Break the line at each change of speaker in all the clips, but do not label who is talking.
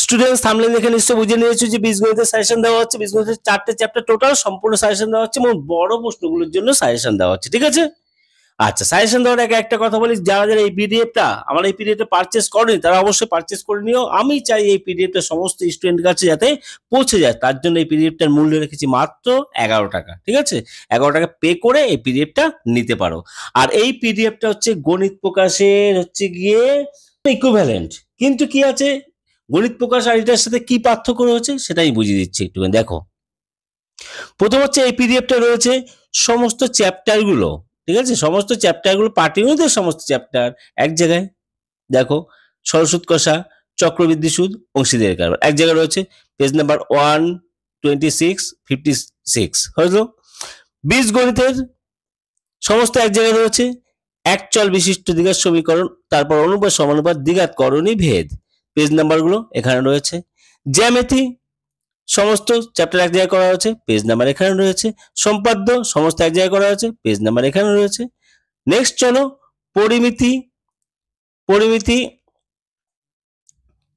Students thumbnail দেখে নিশ্চয়ই বুঝে নিয়েছো যে বীজগণিতের সাজেশন দেওয়া হচ্ছে। বীজগণিতের 4টে চ্যাপ্টার টোটাল সম্পূর্ণ সাজেশন দেওয়া হচ্ছে এবং বড় প্রশ্নগুলোর জন্য সাজেশন দেওয়া হচ্ছে, ঠিক আছে? আচ্ছা, সাজেশন দেওয়ার আগে একটা কথা বলি, যারা যারা এই পিডিএফটা আমার এই পিডিএফটা পারচেস করেনি তারা অবশ্যই পারচেস করে নিও। আমি চাই এই পিডিএফটা সমস্ত স্টুডেন্টের কাছে যাতে পৌঁছে যায়, তার জন্য এই পিডিএফটার মূল্য রেখেছি মাত্র 11 টাকা, ঠিক আছে? 11 টাকা পে করে এই পিডিএফটা নিতে পারো। আর এই পিডিএফটা হচ্ছে গণিত প্রকাশের হচ্ছে গিয়ে ইকুইভ্যালেন্ট, কিন্তু কি আছে গণিত প্রকাশ আর এটার সাথে কি পার্থক্য রয়েছে সেটাই বুঝিয়ে দিচ্ছি একটু। দেখো, প্রথম হচ্ছে এই পিডিএফটা রয়েছে সমস্ত চ্যাপ্টারগুলো, ঠিক আছে? সমস্ত চ্যাপ্টারগুলো পাটিগণিতের সমস্ত চ্যাপ্টার এক জায়গায়। দেখো, সরস্বত কষা, চক্রবৃদ্ধি সুদ, অংশীদারি কারবার এক জায়গায় রয়েছে, পেজ নাম্বার 126, 56 হলো। বীজগণিতের সমস্ত এক জায়গায় রয়েছে, এক চল বিশিষ্ট দ্বিঘাত সমীকরণ, তারপর অনুপাত সমানুপাত দ্বিঘাত করণী ভেদ, পেজ নাম্বারগুলো এখানে রয়েছে। জ্যামিতি সমস্ত চ্যাপ্টার এক জায়গায় করা হয়েছে, পেজ নাম্বার এখানে রয়েছে। সম্পাদ্য সমস্ত এক জায়গায় করা হয়েছে, পেজ নাম্বার এখানে রয়েছে। নেক্সট চলো, পরিমিতি। পরিমিতি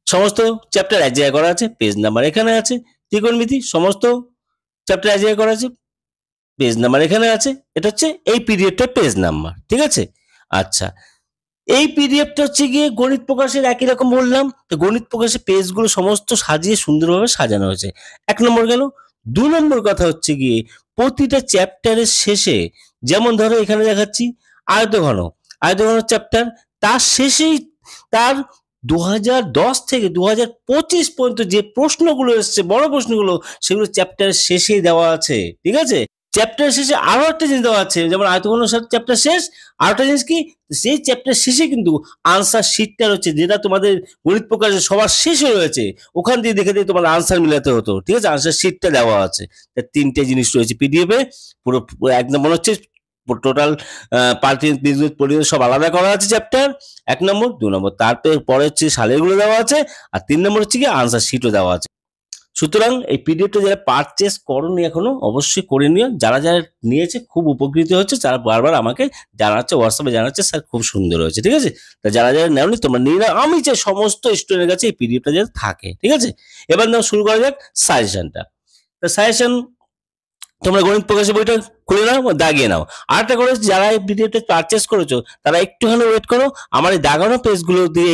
সমস্ত চ্যাপ্টার এক জায়গায় করা আছে, পেজ নাম্বার এখানে আছে। ত্রিকোণমিতি সমস্ত চ্যাপ্টার এক জায়গায় করা আছে, পেজ নাম্বার এখানে আছে। এটা হচ্ছে এই পিডিএফটা পেজ নাম্বার, ঠিক আছে? আচ্ছা, এই পিডিএফটা হচ্ছে গিয়ে গণিত প্রকাশের একই রকম বললাম, তো গণিত প্রকাশের পেজগুলো সমস্ত সাজিয়ে সুন্দরভাবে সাজানো হয়েছে। 1 নম্বর গেল। 2 নম্বর কথা হচ্ছে গিয়ে প্রতিটা চ্যাপ্টারের শেষে, যেমন ধরো এখানে দেখাচ্ছি আয়তঘন, আয়তঘন চ্যাপ্টার, তার শেষেই তার 2010 থেকে 2025 পর্যন্ত যে প্রশ্নগুলো এসছে, বড় প্রশ্নগুলো, সেগুলো চ্যাপ্টারের শেষেই দেওয়া আছে, ঠিক আছে? চ্যাপ্টার শেষে আরো একটা জিনিস দেওয়া আছে, যেমন আয়তঘন চ্যাপ্টার শেষ, আর একটা জিনিস কি, সেই চ্যাপ্টার শেষে কিন্তু আনসার শিটটা রয়েছে, যেটা তোমাদের গণিত প্রকাশের সবার শেষে রয়েছে, ওখান দিয়ে দেখে দিয়ে তোমার আনসার মিলাতে হতো, ঠিক আছে? আনসার শিটটা দেওয়া আছে। 3টে জিনিস রয়েছে পিডিএফ এ, পুরো একদম মনে হচ্ছে টোটাল পরিবেশ সব আলাদা করা আছে চ্যাপ্টার। 1 নম্বর, 2 নম্বর, তারপরে পরে হচ্ছে সালেরগুলো দেওয়া আছে, আর 3 নম্বর হচ্ছে কি আনসার শিটও দেওয়া আছে। সুতরাং এই পিডিএফটা যারা পারচেস করনি এখনো অবশ্যই করে নিও। যারা যারা নিয়েছে খুব উপকৃত হচ্ছে, তারা বারবার আমাকে জানাচ্ছে, হোয়াটসঅ্যাপে জানাচ্ছে স্যার খুব সুন্দর হয়েছে, ঠিক আছে? তা যারা যারা নেওনি তোমরা নিয়ে নাও। আমি চাই সমস্ত স্টুডেন্টের কাছে এই পিডিএফটা যাতে থাকে, ঠিক আছে? এবার নাও শুরু করা যাক সাজেশনটা। তো সাজেশন তোমরা গণিত প্রকাশের বইটা খুলে নাও, দাগিয়ে নাও। আরেকটা করে, যারা এই পিডিএফটা পারচেস করেছো তারা একটুখানি ওয়েট করো, আমার এই দাগানো পেজগুলো দিয়ে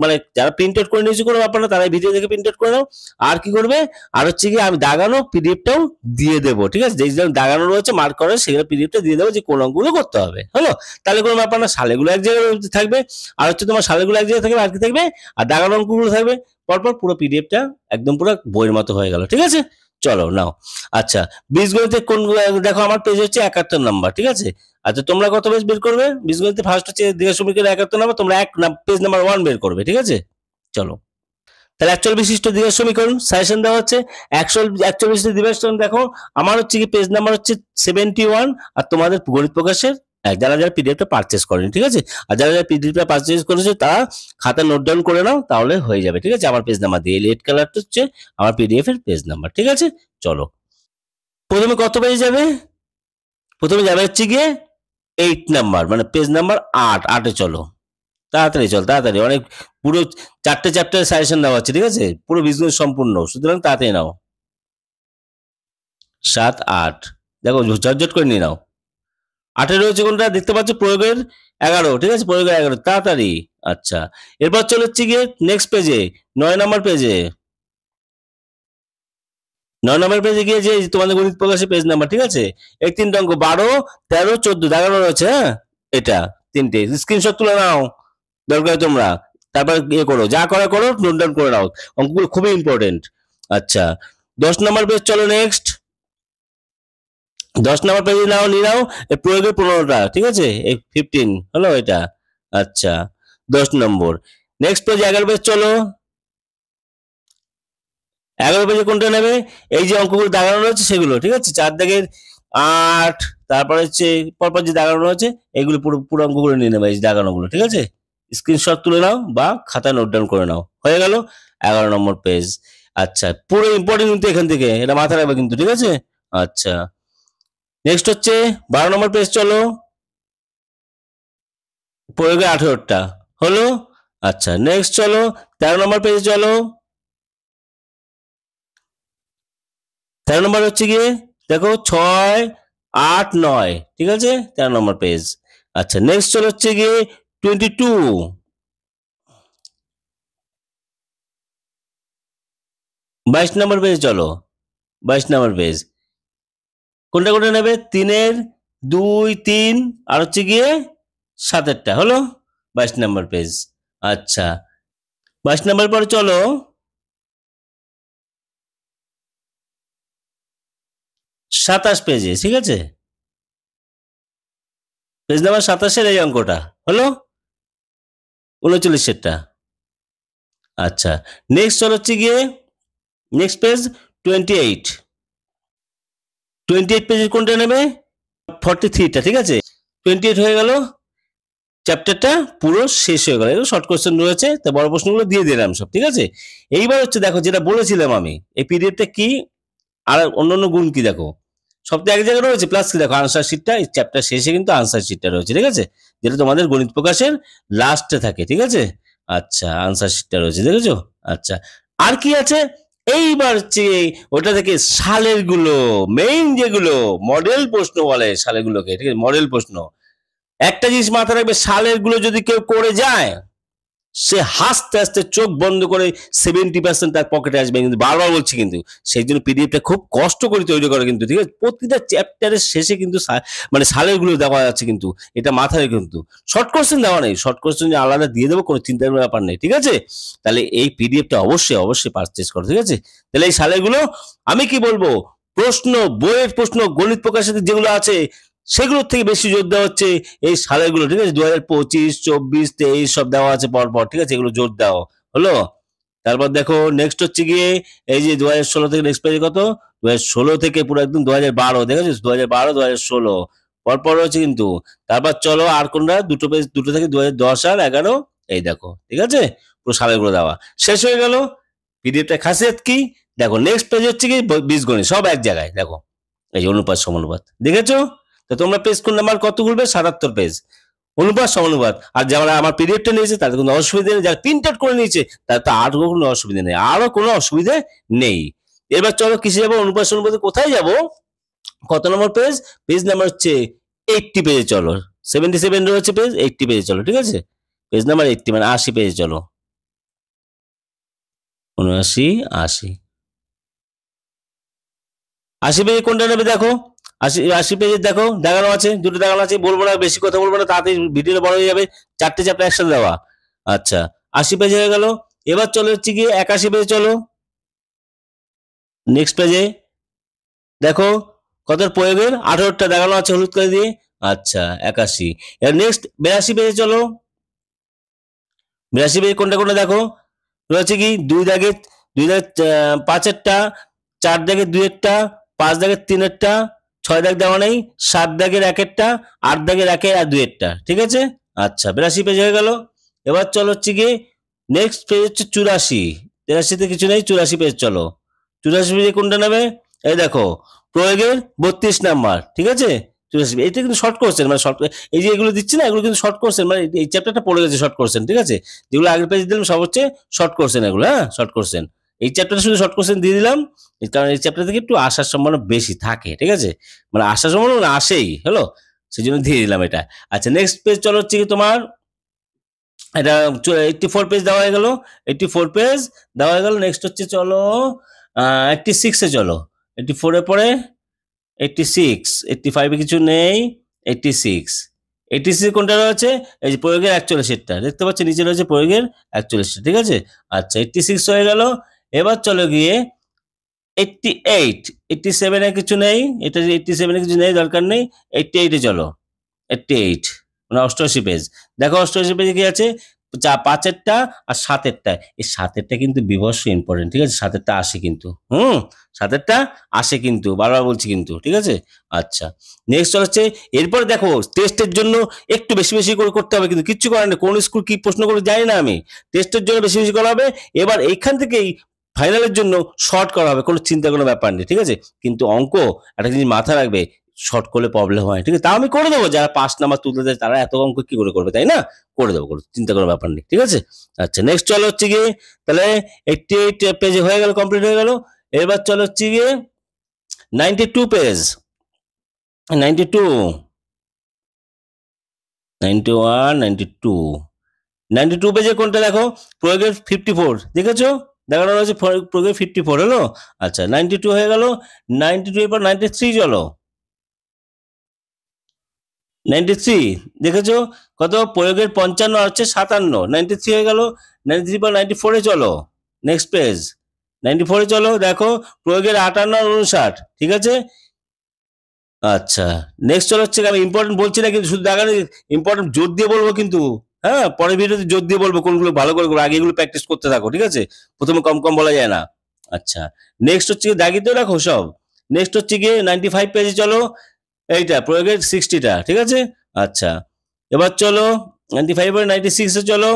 মানে যারা প্রিন্ট আউট করে নিয়েছো কোনো ব্যাপার না, তারা ভিডিও দেখে প্রিন্ট আউট করে নাও। আর কি করবে, আর হচ্ছে কি আমি দাগানো পিডিএফটাও দিয়ে দেবো, ঠিক আছে? যেগুলো দাগানো রয়েছে মার্ক করে সেগুলো পিডিএফটা দিয়ে দেবো, যে কোন অঙ্কগুলো করতে হবে, হলো? তাহলে কোনো ব্যাপার না, সালেগুলো এক জায়গায় থাকবে, আর হচ্ছে তোমার সালেগুলো এক জায়গায় থাকবে, আর কি থাকবে, আর দাগানো অঙ্কগুলো থাকবে। পরপর পুরো পিডিএফটা একদম পুরো বইয়ের মতো হয়ে গেল, ঠিক আছে? চলো নাও। আচ্ছা, বীজগণিতে কোন, দেখো আমার পেজ হচ্ছে 71 নাম্বার, ঠিক আছে? আচ্ছা, তোমরা কত পেজ বের করবে? বীজগণিতে ফার্স্ট হচ্ছে দ্বিঘাত সমীকরণ 71 নাম্বার, তোমরা পেজ নাম্বার 1 বের করবে, ঠিক আছে? চলো, তাহলে একচল বিশিষ্ট দ্বিঘাত সমীকরণ সাজেশন দেওয়া হচ্ছে। একচল বিশিষ্ট দ্বিঘাত সমীকরণ দেখো, আমার হচ্ছে কি পেজ নাম্বার হচ্ছে 71, আর তোমাদের গণিত প্রকাশের যারা যারা পিডিএফটা পারচেস করেনি, ঠিক আছে? আর যারা যারা পিডিএফটা পারচেস করেছে তারা খাতা নোট ডাউন করে নাও, তাহলে হয়ে যাবে, ঠিক আছে? আমার পেজ নাম্বার দিয়ে রেড কালারটা হচ্ছে আমার পিডিএফ এর পেজ নাম্বার, ঠিক আছে? চলো, প্রথমে কত পেজে যাবে? প্রথমে যাবে হচ্ছে গিয়ে 8 নাম্বার, মানে পেজ নাম্বার 8। 8-এ চলো, তাড়াতাড়ি চল, তাড়াতাড়ি, অনেক পুরো 4টে চ্যাপ্টার সাজেশন দেওয়া হচ্ছে, ঠিক আছে? পুরো বিজনেস সম্পূর্ণ, সুতরাং তাড়াতাড়ি নাও। 7, 8 দেখো, ঝটঝট করে নিয়ে নাও। 8-এ রয়েছে কোনটা দেখতে পাচ্ছ, প্রয়োগের 11, ঠিক আছে? প্রয়োগের 11, তাড়াতাড়ি। আচ্ছা, এরপর চলে হচ্ছে গিয়ে নেক্সট পেজে, 9 নাম্বার পেজে। 9 নম্বর পেজে গিয়ে যে তোমাদের গণিত প্রকাশের পেজ নাম্বার, ঠিক আছে? এই 3টে অঙ্ক 12, 13, 14 দাগানো রয়েছে, হ্যাঁ? এটা 3টে স্ক্রিনশট তুলে নাও দরকার তোমরা, তারপর ইয়ে করো, যা করা করো, নোট ডাউন করে নাও, অঙ্কগুলো খুবই ইম্পর্টেন্ট। আচ্ছা, 10 নম্বর পেজ চলো, নেক্সট 10 নম্বর পেজে নাও, নিয়ে নাও প্রয়োগের 15টা, ঠিক আছে? এই 15 হলো এটা। আচ্ছা, 10 নম্বর। নেক্সট পেজ 11 পেজ চলো। 11 পেজে কোনটা নেবে? এই যে অঙ্কগুলো দাগানো রয়েছে সেগুলো, ঠিক আছে? 4 দাগের 8, তারপরে হচ্ছে পরপর যে দাগানো রয়েছে এগুলো পুরো পুরো অঙ্কগুলো নিয়ে নেবে, এই দাগানোগুলো, ঠিক আছে? স্ক্রিনশট তুলে নাও বা খাতায় নোট ডাউন করে নাও, হয়ে গেল 11 নম্বর পেজ। আচ্ছা, পুরো ইম্পর্টেন্ট কিন্তু এখান থেকে, এটা মাথায় রাখবে কিন্তু, ঠিক আছে? আচ্ছা, নেক্সট হচ্ছে 12 নম্বর পেজ চলো, প্রয়োগে 18টা হলো। আচ্ছা, নেক্সট চলো 13 নম্বর পেজে চলো। 13 নম্বর হচ্ছে গিয়ে দেখো 6, 8, 9, ঠিক আছে, 13 নম্বর পেজ। আচ্ছা নেক্সট চলে হচ্ছে গিয়ে 22, 22 নম্বর পেজ চলো, 22 নম্বর পেজ। কোনটা কোনটা নেবে? 3-এর 2, 3 আর হচ্ছে গিয়ে 7-এরটা হলো 22 নম্বর পেজ। আচ্ছা 22 নম্বর পরে চলো 27 পেজে, ঠিক আছে, পেজ নাম্বার 27-এর এই অঙ্কটা হলো 39-এরটা। আচ্ছা নেক্সট চলো হচ্ছে গিয়ে নেক্সট পেজ 28, 28 পেজের কোনটা নেবে? 43টা, ঠিক আছে, 28 হয়ে গেল, চ্যাপ্টারটা পুরো শেষ হয়ে গেল। এগুলো শর্ট কোশ্চেন রয়েছে, তা বড় প্রশ্নগুলো দিয়ে দিলাম সব, ঠিক আছে। এইবার হচ্ছে দেখো যেটা বলেছিলাম আমি, এই পিডিএফটা কি আর অন্যান্য গুণ কি দেখো, সব তো এক জায়গায় রয়েছে, প্লাস কি দেখো আনসার শিটটা, এই চ্যাপ্টার শেষে কিন্তু আনসার শিটটা রয়েছে, ঠিক আছে, যেটা তোমাদের গণিত প্রকাশের লাস্টে থাকে, ঠিক আছে। আচ্ছা আনসার শিটটা রয়েছে, দেখেছো। আচ্ছা আর কি আছে? এইবার হচ্ছে ওটা থেকে সালের গুলো, মেইন যেগুলো মডেল প্রশ্ন বলে সালের গুলোকে, ঠিক আছে, মডেল প্রশ্ন। একটা জিনিস মাথায় রাখবে, সালের গুলো যদি কেউ করে যায়, সে হাসতে হাসতে চোখ বন্ধ করে 70% তার পকেটে আসবে, কিন্তু বারবার বলছি কিন্তু সেই জন্য পিডিএফটা খুব কষ্ট করে তৈরি করে কিন্তু, ঠিক আছে, প্রতিটা চ্যাপ্টারের শেষে কিন্তু মানে সালের গুলো দেওয়া যাচ্ছে কিন্তু, এটা মাথায় কিন্তু শর্ট কোশ্চেন দেওয়া নেই, শর্ট কোশ্চেন আলাদা দিয়ে দেবো, কোনো চিন্তার ব্যাপার নেই, ঠিক আছে। তাহলে এই পিডিএফটা অবশ্যই অবশ্যই পারচেজ করো, ঠিক আছে। তাহলে এই সালের গুলো আমি কি বলবো, প্রশ্ন বইয়ের প্রশ্ন গণিত প্রকাশের যেগুলো আছে সেগুলোর থেকে বেশি জোর দেওয়া হচ্ছে এই সালেগুলো, ঠিক আছে, 2025, 24, 23 সব দেওয়া আছে পরপর, ঠিক আছে, এগুলো জোর দেওয়া হলো। তারপর দেখো নেক্সট হচ্ছে গিয়ে এই যে 2016 থেকে নেক্সট পেজে কত, 2016 থেকে পুরো একদম 2012, দেখেছিস, 2012, 2016 পরপর হচ্ছে কিন্তু। তারপর চলো আর কোনটা দুটো পেজ, দুটো থেকে 2010 আর 11, এই দেখো, ঠিক আছে, পুরো সালেগুলো দেওয়া শেষ হয়ে গেল। পিডিএফটা খাসিয়ত কি দেখো, নেক্সট পেজ হচ্ছে কি বীজগণিত, সব এক জায়গায় দেখো, এই যে অনুপাত সমানুপাত, দেখেছো। তো তোমরা পেজ কোন নাম্বার কত খুলবে? 77 পেজ, অনুপাত সমানুপাত। আর যারা আমার পিরিয়ডটা নিয়েছে তাদের কোনো অসুবিধা নেই, যারা প্রিন্ট আউট করে নিয়েছে তাদের তো আর কোনো অসুবিধা নেই, আরো কোনো অসুবিধা নেই। এবার চলো কিসে যাবো? অনুপাত সমানুপাতে কোথায় যাব? কত নম্বর পেজ? পেজ নাম্বার হচ্ছে 80 পেজে চলো, 77 রয়েছে পেজ, 80 পেজে চলো, ঠিক আছে, পেজ নাম্বার 80 মানে 80 পেজে চলো, 79, 80, 80 পেজে কোনটা নেবে দেখো, 80 পেজে দেখো দেখানো আছে, দুটো দেখানো আছে, বলবো না, বেশি কথা বলবো না, তাড়াতাড়ি ভিডিওটা বড় হয়ে যাবে, চারটে চ্যাপ্টার একসাথে দেওয়া। আচ্ছা 80 পেজ হয়ে গেল। এবার চলো হচ্ছে গিয়ে 81 পেজে চলো, নেক্সট পেজে দেখো কত প্রয়োগের 18টা দেখানো আছে হলুদ করে দিয়ে। আচ্ছা 81, এবার নেক্সট 82 পেজে চলো, 82 পেজে কোনটা কোনটা দেখো রয়েছে কি, 2 দাগে 5-এরটা, 4 দাগে 2-এরটা, 5 দাগের 3-এরটা, 6 দাগ দেওয়া নেই, 7 দাগের 1-এরটা, 8 দাগের 1-এর আর 2-এরটা, ঠিক আছে। আচ্ছা 82 পেজ হয়ে গেল। এবার চলো হচ্ছে গিয়ে নেক্সট পেজ হচ্ছে 84, 83-তে কিছু নেই, 84 পেজ চলো, 84 পেজে কোনটা নেবে? এই দেখো প্রয়োগের 32 নাম্বার, ঠিক আছে, 84, এটা কিন্তু শর্ট কোশ্চেন, মানে শর্ট, এই যে এগুলো দিচ্ছি না, এগুলো কিন্তু শর্ট কোশ্চেন, মানে এই চ্যাপ্টারটা পড়ে গেছে শর্ট কোশ্চেন, ঠিক আছে, যেগুলো আগের পেজে দিলাম সব হচ্ছে শর্ট কোশ্চেন, এগুলো হ্যাঁ শর্ট কোশ্চেন। এই চ্যাপ্টারটা শুধু শর্ট কোশ্চেন দিয়ে দিলাম, কারণ এই চ্যাপ্টার থেকে একটু আসার সম্ভাবনা বেশি থাকে, ঠিক আছে, মানে আসার সম্ভাবনা আসেই হলো, সেই জন্য দিয়ে দিলাম এটা। আচ্ছা নেক্সট পেজ চলো হচ্ছে কি তোমার, এটা 84 পেজ দেওয়া হয়ে গেল, 84 পেজ দেওয়া হয়ে গেল। নেক্সট হচ্ছে চলো 86-এ চলো, 84 এর পরে 86, 85-এ কিছু নেই, 86, 86 কোনটা রয়েছে? এই যে প্রয়োগের 41-টা দেখতে পাচ্ছ, নিচে রয়েছে প্রয়োগের 41টা, ঠিক আছে। আচ্ছা 86 হয়ে গেল। এবার চলো গিয়ে 88, 87-এ কিছু নেই, এটা 87-এ কিছু নেই, দরকার নেই, 88-এ চলো, 88 মানে 88 পেজ দেখো, 88 পেজে কি আছে, 5-এরটা আর 7-এরটা, এই 7-এরটা কিন্তু বিভৎস ইম্পর্টেন্ট, ঠিক আছে, 7-এরটা আসে কিন্তু, 7-এরটা আসে কিন্তু, বারবার বলছি কিন্তু, ঠিক আছে। আচ্ছা নেক্সট হচ্ছে, এরপর দেখো টেস্টের জন্য একটু বেশি বেশি করে করতে হবে, কিন্তু কিচ্ছু করার নেই, কোন স্কুল কি প্রশ্ন করে জানি না আমি, টেস্টের জন্য বেশি বেশি করা হবে। এবার এইখান থেকেই ফাইনালের জন্য শর্ট করা হবে, কোনো চিন্তা কোনো ব্যাপার নেই, ঠিক আছে। কিন্তু অঙ্ক একটা জিনিস মাথা রাখবে, শর্ট করলে প্রবলেম হয়, ঠিক আছে, তাও আমি করে দেবো, যারা 5 নাম্বার তুলতে দেয় তারা এত অঙ্ক কি করে করবে, তাই না, করে দেবো, করে চিন্তা করার ব্যাপার নেই, ঠিক আছে। আচ্ছা নেক্সট চলো হচ্ছে গিয়ে, তাহলে 88 পেজে হয়ে গেল, কমপ্লিট হয়ে গেল। এবার চলো হচ্ছে গিয়ে 92 পেজ, 92, 91, 92, 92 পেজে কোনটা দেখো? প্রয়োগের 54 দেখেছো? দেখানো হয়েছে প্রয়োগের 54 হলো। আচ্ছা 92 হয়ে গেল। 92 এর পর 93 চলো। 93 দেখেছো? কত? প্রয়োগের 55 হচ্ছে 57, 93 হয়ে গেল। 93 পর 94 এ চলো। নেক্সট পেজ 94 এ চলো, দেখো প্রয়োগের 58 আর 59, ঠিক আছে? আচ্ছা নেক্সট চলো হচ্ছে, আমি ইম্পর্টেন্ট বলছি না কিন্তু, শুধু দেখানো ইম্পর্টেন্ট জোর দিয়ে বলবো কিন্তু, হ্যাঁ পরের ভিডিওতে জোর দিয়ে বলবো কোনগুলো ভালো করে করবো, আগে এগুলো প্র্যাকটিস করতে থাকো, ঠিক আছে? প্রথমে কম কম বলা যায় না। আচ্ছা নেক্সট হচ্ছে দাগিয়ে তো রাখো সব। নেক্সট হচ্ছে গিয়ে 95 পেজে চলো, এইটা প্রয়োগের 60টা, ঠিক আছে? আচ্ছা এবার চলো 95 আর 96 এ চলো।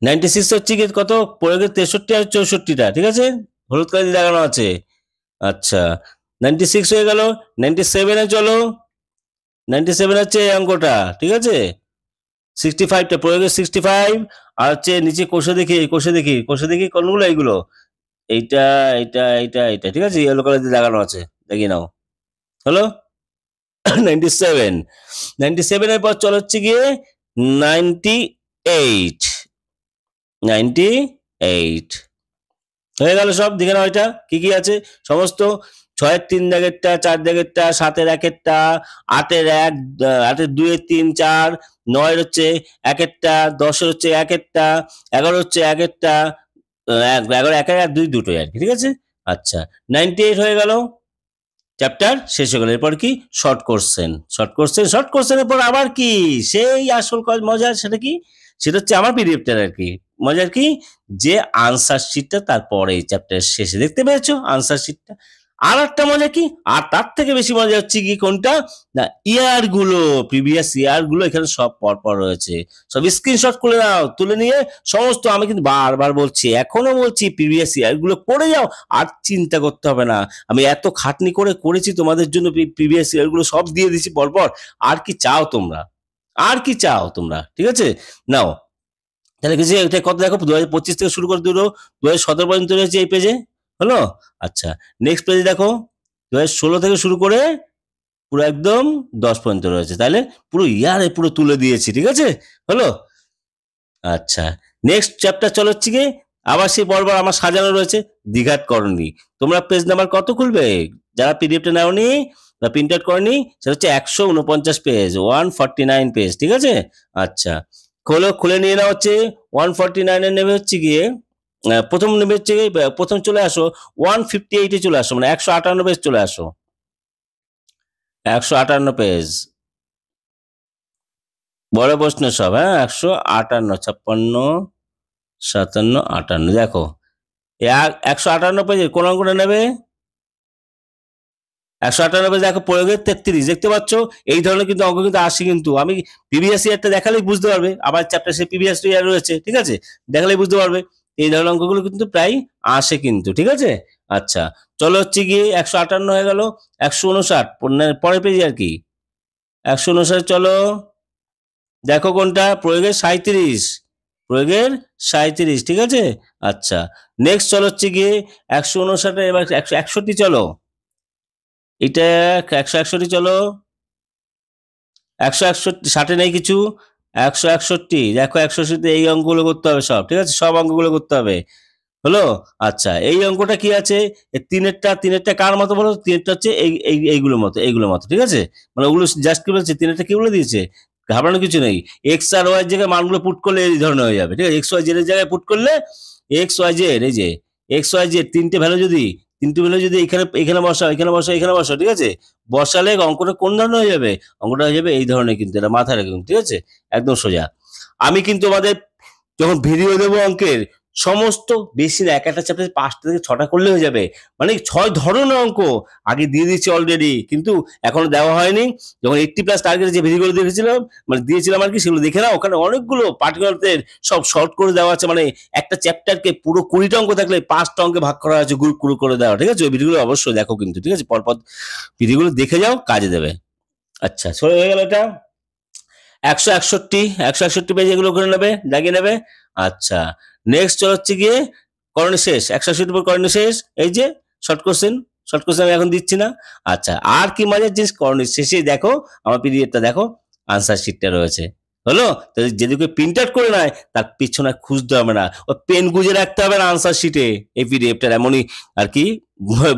96 হচ্ছে গিয়ে কত? প্রয়োগের 63 আর 64টা, ঠিক আছে? হলুদ কালি দিয়ে দেখানো আছে। আচ্ছা 96 হয়ে গেল। 97 এ চলো। 97 হচ্ছে এই অঙ্কটা, ঠিক আছে? 65টা প্রয়োগের 65, আর হচ্ছে নিচে কোষে দেখি, কোষে দেখি, কোষে দেখি কোনগুলো? এইগুলো, এইটা এইটা এইটা এইটা, ঠিক আছে? ইয়েলো কালার দিয়ে দেখানো আছে, দেখিয়ে নাও। হলো 97। 97 এর পর চলো হচ্ছে গিয়ে 98, 98 হয়ে গেল সব। দেখে নাও এটা কি কি আছে সমস্ত। 6-এর 3 দাগেরটা, 4 দাগেরটা, 7-এর 1-এরটা, 8-এর 1, 8-এর 2-এর 3, 4, 9-এর হচ্ছে 1-এরটা, 10-এর হচ্ছে 1-এরটা, 11 হচ্ছে 1-এরটা, 11 1-এর আর 2 দুটোই আর কি, ঠিক আছে? আচ্ছা 98 হয়ে গেল, চ্যাপ্টার শেষ হয়ে গেল। এরপর কি? Short question. Short question, short কোশ্চেনের পর আবার কি সেই আসল কাজ মজার, সেটা কি? সেটা হচ্ছে আমার পিডিএফটার আর কি। মজার কি? যে আনসার শিটটা তারপরে এই চ্যাপ্টারের শেষে, দেখতে পেয়েছো আনসার শিটটা? আর একটা মজা কি, আর তার থেকে বেশি মজা হচ্ছে কি কোনটা না, ইয়ার গুলো, প্রিভিয়াস ইয়ার গুলো এখানে সব পরপর রয়েছে। সব স্ক্রিনশট করে নাও, তুলে নিয়ে সমস্ত, আমি কিন্তু বারবার বলছি, এখনো বলছি, প্রিভিয়াস ইয়ার গুলো পড়ে যাও, আর চিন্তা করতে হবে না। আমি এত খাটনি করে করেছি তোমাদের জন্য, প্রিভিয়াস ইয়ার গুলো সব দিয়ে দিছি পরপর। আর কি চাও তোমরা? আর কি চাও তোমরা? ঠিক আছে, নাও তাহলে কিছু এটা কত দেখো, 2025 থেকে শুরু করে দুটো 2017 পর্যন্ত রয়েছে এই পেজে, হলো? আচ্ছা নেক্সট পেজে দেখো 2016 থেকে শুরু করে পুরো একদম 10 পর্যন্ত রয়েছে, তাহলে পুরো ইয়ারে পুরো তুলে দিয়েছি, ঠিক আছে? হলো? আচ্ছা নেক্সট চ্যাপ্টার চলো হচ্ছে কি, আবার সেই বরাবর আমার সাজানো রয়েছে দ্বিঘাত করণী। তোমরা পেজ নাম্বার কত খুলবে? যারা পিডিএফটা নাওনি বা প্রিন্ট আউট করনি, সেটা হচ্ছে 149 পেজ, 149 পেজ, ঠিক আছে? আচ্ছা খোলো, খুলে নিয়ে নেওয়া হচ্ছে 149 এর নেমে হচ্ছে গিয়ে প্রথম নেমে হচ্ছে গিয়ে, প্রথম চলে আসো 158 এ চলে আসো, মানে 158 পেজ চলে আসো। 158 পেজ, বড় প্রশ্ন সব, হ্যাঁ 158, 56, 57, 58, দেখো 158 পেজের কোন অঙ্কটা নেবে? 158 পেজ দেখো, প্রয়োগের 33, দেখতে পাচ্ছ? এই ধরনের কিন্তু অঙ্ক কিন্তু আসে, কিন্তু আমি প্রিভিয়াস ইয়ারটা দেখালেই বুঝতে পারবে, আবার চ্যাপ্টার সে প্রিভিয়াস ইয়ার রয়েছে, ঠিক আছে? দেখালেই বুঝতে পারবে এই ধরনের অঙ্কগুলো কিন্তু প্রায় আসে কিন্তু, ঠিক আছে? আচ্ছা চলো হচ্ছে গিয়ে 158 হয়ে গেল। 159 পরের পেজে আর কি, 159 চলো, দেখো কোনটা? প্রয়োগের 37, প্রয়োগের 37, ঠিক আছে? আচ্ছা নেক্সট চলো হচ্ছে গিয়ে 159, এবার 161 চলো, এটা 161 চলো, 161, 60 নেই কিছু, 161 দেখো, 161 এই অঙ্কগুলো করতে হবে সব, ঠিক আছে? সব অঙ্কগুলো করতে হবে, হলো? আচ্ছা এই অঙ্কটা কি আছে? তিনেরটা কার মতো বলো? তিনেরটা হচ্ছে এইগুলোর মতো, এইগুলোর মতো, ঠিক আছে? মানে ওগুলো জাস্ট কি বলছে, তিনেরটা কি বলে দিয়েছে, ঘাবড়ানো কিছু নেই। এক্স আর ওয়াই জায়গায় মানগুলো পুট করলে এই ধরনের হয়ে যাবে, ঠিক আছে? এক্স ওয়াই জেড এর জায়গায় পুট করলে এক্স ওয়াই জেড, এই যে এক্স ওয়াই জেড তিনটে ভ্যালু যদি এখানে এখানে বসাও, এখানে বসাও, এখানে বসাও, ঠিক আছে? বসালে অঙ্কটা কোন ধরনের হয়ে যাবে? অঙ্কটা হয়ে যাবে এই ধরনের, কিন্তু এটা মাথায় রাখুন, ঠিক আছে? একদম সোজা। আমি কিন্তু আমাদের যখন ভিডিও দেবো অঙ্কের, সমস্ত বেশি না, এক একটা চ্যাপ্টারে 5টা থেকে 6টা করলে হয়ে যাবে, মানে 6 ধরনের অঙ্ক আগে দিয়ে দিচ্ছি অলরেডি, কিন্তু এখনো দেওয়া হয়নি। যখন 80+ টার্গেটে যে ভিডিওগুলো দেখেছিলাম, মানে দিয়েছিলাম আর কি, সেগুলো দেখে নাও, ওখানে অনেকগুলো পার্টিকুলারদের সব শর্ট করে দেওয়া আছে, মানে একটা চ্যাপ্টারকে পুরো 20টা অঙ্ক থাকলে 5টা অঙ্কে ভাগ করা আছে, গ্রুপ গ্রুপ করে দেওয়া, ঠিক আছে? ওই ভিডিওগুলো অবশ্যই দেখো কিন্তু, ঠিক আছে? পরপর ভিডিওগুলো দেখে যাও, কাজে দেবে। আচ্ছা সরে হয়ে গেল এটা। 161 পেজ এগুলো করে নেবে, দাগিয়ে নেবে। আচ্ছা নেক্সট চল হচ্ছে গিয়ে করণী শেষ, 161 পর করণী শেষ, এই যে শর্ট কোশ্চেন, শর্ট কোশ্চেন আমি এখন দিচ্ছি না। আচ্ছা, আর কি মজার জিনিস করণীয় শেষে দেখো, আমার পিডিএফটা দেখো, আনসার শিটটা রয়েছে। হলো? তো যেদিকে প্রিন্ট আউট করে নেয় তার পিছনে খুঁজতে হবে না, ও পেন গুঁজে রাখতে হবে না আনসার শিটে। এই পিডিএফটার এমনই আর কি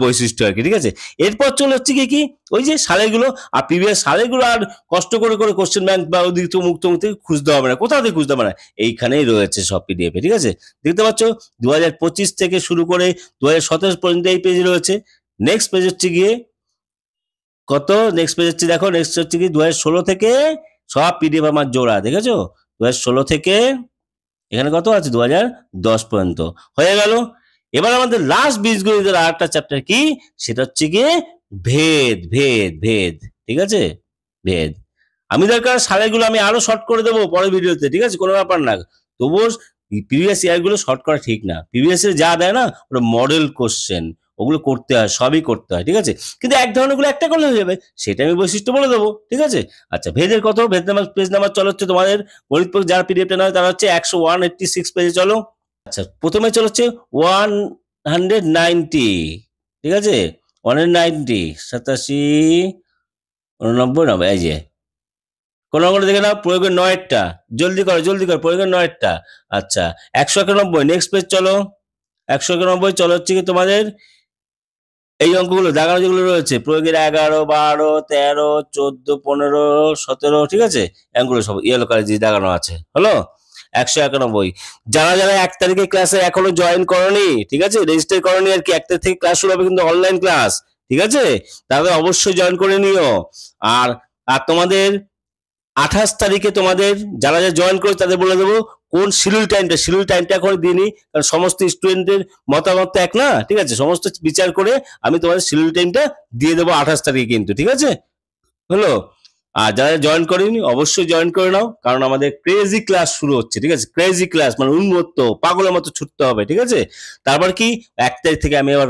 বৈশিষ্ট্য আর কি, ঠিক আছে। এরপর চলে হচ্ছে কি ওই যে সালেগুলো, আর প্রিভিয়াস সালেগুলো আর কষ্ট করে কোশ্চেন ব্যাংক বা ওদিক থেকে মুক্ত থেকে খুঁজতে হবে না, কোথাও থেকে খুঁজতে হবে না, এইখানেই রয়েছে সব পিডিএফ এ, ঠিক আছে। দেখতে পাচ্ছ 2025 থেকে শুরু করে 2027 পর্যন্ত এই পেজ রয়েছে। নেক্সট পেজ হচ্ছে গিয়ে কত, নেক্সট পেজ হচ্ছে দেখো, নেক্সট হচ্ছে কি 2016 থেকে সব পিডিএফ আমার জোড়া, দেখেছো? 2016 থেকে এখানে কত আছে 2010 পর্যন্ত হয়ে গেল। এবার আমাদের লাস্ট বীজগণিতের আর একটা চ্যাপ্টার কি, সেটা হচ্ছে গিয়ে ভেদ ভেদ ভেদ, ঠিক আছে, ভেদ। আমি দরকার সালেগুলো আমি আরো শর্ট করে দেবো পরের ভিডিওতে, ঠিক আছে, কোনো ব্যাপার না। তবুও প্রিভিয়াস ইয়ার গুলো শর্ট করা ঠিক না, প্রিভিয়াস ইয়ার যা দেয় না ওটা মডেল কোশ্চেন, ওগুলো করতে হয়, সবই করতে হয়, ঠিক আছে। কিন্তু এক ধরনের গুলো একটা করলে হয়ে যাবে, সেটা আমি বৈশিষ্ট্য বলে দেবো, ঠিক আছে। আচ্ছা, ভেদের কত, ভেদ নাম্বার পেজ নাম্বার চলো হচ্ছে তোমাদের গণিত যারা পিডিএফটা নয় তারা হচ্ছে 186 পেজে চলো। আচ্ছা, প্রথমে চলো হচ্ছে 190, ঠিক আছে, 190, 87, 89, 90, এই যে কোন অঙ্কটা দেখে নাও, প্রয়োগের 9টা, জলদি করো প্রয়োগের 9টা। আচ্ছা, 191, নেক্সট পেজ চলো, 191 চলো হচ্ছে কি তোমাদের এই অঙ্কগুলো দাগানো যেগুলো রয়েছে, প্রয়োগের 11, 12, 13, 14, 15, 17, ঠিক আছে, অঙ্কগুলো সব ইয়েলো কালার দিয়ে দাগানো আছে। হলো? 191। যারা যারা 1 তারিখে ক্লাসে এখনো জয়েন করনি, ঠিক আছে, রেজিস্টার করনি আর কি, 1 তারিখ থেকে ক্লাস শুরু হবে কিন্তু অনলাইন ক্লাস, ঠিক আছে, তাহলে অবশ্যই জয়েন করে নিও। আর আর তোমাদের 28 তারিখে তোমাদের যারা যারা জয়েন করে তাদের বলে দেবো কোন শিডিউল টাইমটা এখন দিইনি, কারণ সমস্ত স্টুডেন্টের মতামত এক না, ঠিক আছে, সমস্ত বিচার করে আমি তোমাদের শিডিউল টাইমটা দিয়ে দেবো 28 তারিখে কিন্তু, ঠিক আছে। হলো? আর যারা জয়েন করেনি অবশ্যই জয়েন করে নাও, কারণ আমাদের ক্রেজি ক্লাস শুরু হচ্ছে, ঠিক আছে, ক্রেজি ক্লাস মানে উন্মত্ত পাগলের মতো ছুটতে হবে, ঠিক আছে। তারপর কি 1 তারিখ থেকে আমি আবার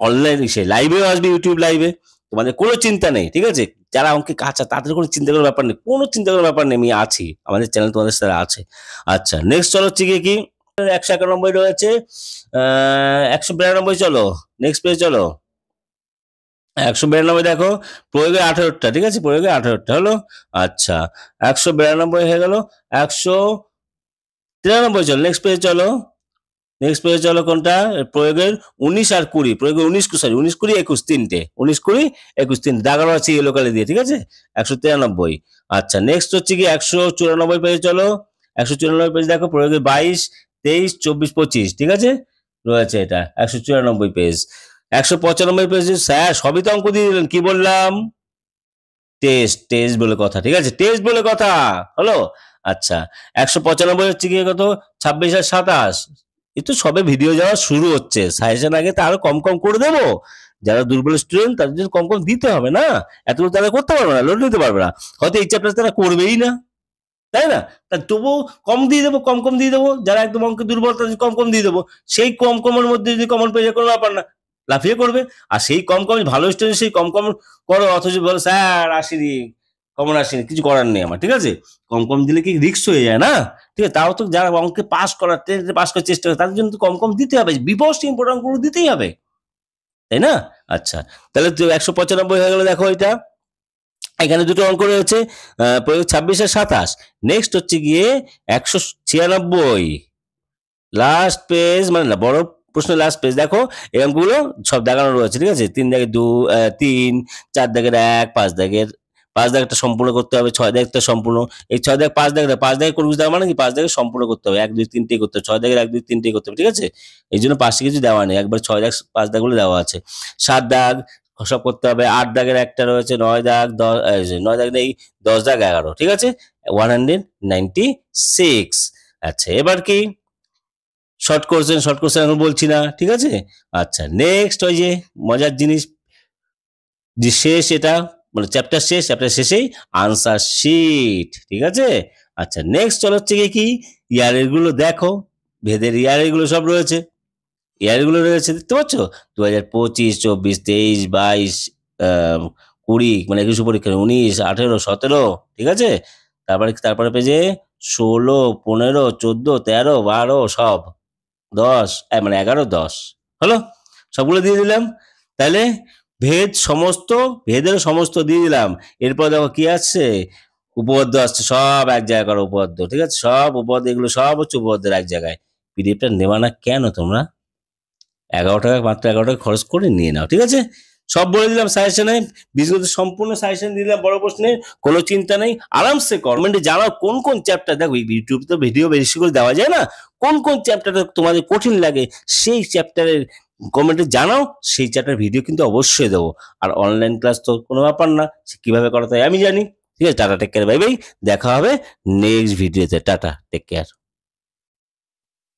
অনলাইন লাইভেও আসবে, ইউটিউব লাইভে, তোমাদের কোনো চিন্তা নেই, ঠিক আছে। যারা অঙ্কে কাঁচা তাদের কোনো চিন্তা করার ব্যাপার নেই, কোনো চিন্তা করার ব্যাপার নেই, আমি আছি, আমাদের চ্যানেল তোমাদের সাথে আছে। আচ্ছা, নেক্সট চলো হচ্ছে কি 191 রয়েছে, 192 চলো, নেক্সট পেজ চলো, 192 দেখো, প্রয়োগে 18টা, ঠিক আছে, প্রয়োগে 18টা হলো। আচ্ছা, 192 হয়ে গেল, 193 চলো, নেক্সট পেজ চলো, নেক্সট পেজে চলো কোনটা, প্রয়োগের 19 আর 20, প্রয়োগের 19, সরি 19, 20, 21, তিনটে, 19, 20, 21, তিনটে দাগানো আছে ইয়েলো কালার দিয়ে, ঠিক আছে, 193। আচ্ছা, নেক্সট হচ্ছে কি 194 পেজে চলো, 194 পেজ দেখো, প্রয়োগের 22, 23, 24, 25, ঠিক আছে, রয়েছে এটা 194 পেজ। 195 পেজে স্যার সবই তো অঙ্ক দিয়ে দিলেন, কি বললাম, টেস্ট বলে কথা, ঠিক আছে, টেস্ট বলে কথা, হলো? আচ্ছা, 195 হচ্ছে কি কত, 26 আর 27, এই তো সবে ভিডিও যাওয়া শুরু হচ্ছে, সাজেশন আগে তো আরো কম কম করে দেবো, যারা দুর্বল স্টুডেন্ট তাদের জন্য কম কম দিতে হবে না, এতগুলো তারা করতে পারবে না, লোড নিতে পারবে না, হয়তো এই চ্যাপ্টার তারা করবেই না, তাই না, তা তবুও কম দিয়ে দেবো, কম কম দিয়ে দেবো, যারা একদম অঙ্কে দুর্বল তাদের কম কম দিয়ে দেবো, সেই কম কমের মধ্যে যদি কমন পেয়ে যায় কোনো ব্যাপার না, লাফিয়ে করবে। আর সেই কম কম ভালো স্টুডেন্ট সেই কম কম করো, অথচ বলো স্যার আসেনি, কমন আসেনি, কিছু করার নেই আমার, ঠিক আছে, কম কম দিলে কি রিস্ক হয়ে যায় না, ঠিক আছে, তাও তো যারা অঙ্কে পাস করার পাস করার চেষ্টা করে তাদের জন্য তো কম কম দিতে হবে, বিপষ্ট ইম্পর্টেন্ট গুলো দিতেই হবে, তাই না। আচ্ছা, তাহলে 195 হয়ে গেল, দেখো এটা, এখানে দুটো অঙ্ক রয়েছে, 26 আর 27। নেক্সট হচ্ছে গিয়ে 196, লাস্ট পেজ, মানে না বড় প্রশ্ন লাস্ট পেজ দেখো, এই অঙ্কগুলো সব দেখানো রয়েছে, ঠিক আছে, 3 4 দাগের 1, 5 দাগেরটা সম্পূর্ণ করতে হবে, 6 দাগেরটা সম্পূর্ণ, এই 6 দাগ 5 দাগে করে বুঝতে মানে কি 5 দাগে সম্পূর্ণ করতে হবে, 1 2 3টেই করতে হবে, 6 দাগের 1 2 3টেই করতে হবে, ঠিক আছে, এই জন্য 5টি কিছু দেওয়া নেই, একবার 6 দাগ 5 দাগগুলো দেওয়া আছে। 7 দাগ সব করতে হবে, 8 দাগের একটা রয়েছে, 9 দাগ 9 দাগ নেই, 10 দাগ 11, ঠিক আছে, 196। আচ্ছা, এবার কি শর্ট কোশ্চেন এখন বলছি না, ঠিক আছে। আচ্ছা, নেক্সট ওই যে মজার জিনিস যে শেষ, এটা মানে চ্যাপ্টার শেষেই আনসার শিট, ঠিক আছে। আচ্ছা, নেক্সট চল হচ্ছে কি ইয়ারের গুলো দেখো, ভেদের ইয়ারের গুলো সব রয়েছে, ইয়ার গুলো রয়েছে দেখতে পাচ্ছ, 2025, 24, 23, 22, 20 মানে 21 পরীক্ষা, 19, 18, 17, ঠিক আছে, তারপরে পেজে 16, 15, 14, 13, 12 সব 10, মানে 11, 10 হলো, সবগুলো দিয়ে দিলাম। তাহলে ভেদের সমস্ত দিয়ে দিলাম। এরপর দেখো কি আসছে, উপপাদ্য আসছে, সব এক জায়গায় করো উপপাদ্য, ঠিক আছে? সব উপপাদ্য, এগুলো সব হচ্ছে উপপাদ্যের এক জায়গায়। পিডিএফটা নেবা না কেন তোমরা? 11 টাকা, মাত্র 11 টাকা খরচ করে নিয়ে নাও, ঠিক আছে? সব বলে দিলাম সাজেশনে, বিজনেসের সম্পূর্ণ সাজেশন দিলাম, বড় প্রশ্নে কোনো চিন্তা নেই, আরামসে কমেন্টে জানাও কোন কোন চ্যাপ্টার, দেখো ইউটিউব তো ভিডিও বেশি করে দেওয়া যায় না, কোন কোন চ্যাপ্টারটা তোমাদের কঠিন লাগে সেই চ্যাপ্টারের কমেন্টে জানাও, সেই চ্যাপ্টার ভিডিও কিন্তু অবশ্যই দেবো। আর অনলাইন ক্লাস তো কোনো ব্যাপার না, কিভাবে করাতে হয় আমি জানি। ঠিক আছে, tata, take care, bye bye, দেখা হবে নেক্সট ভিডিওতে, টাটা, টেক কেয়ার।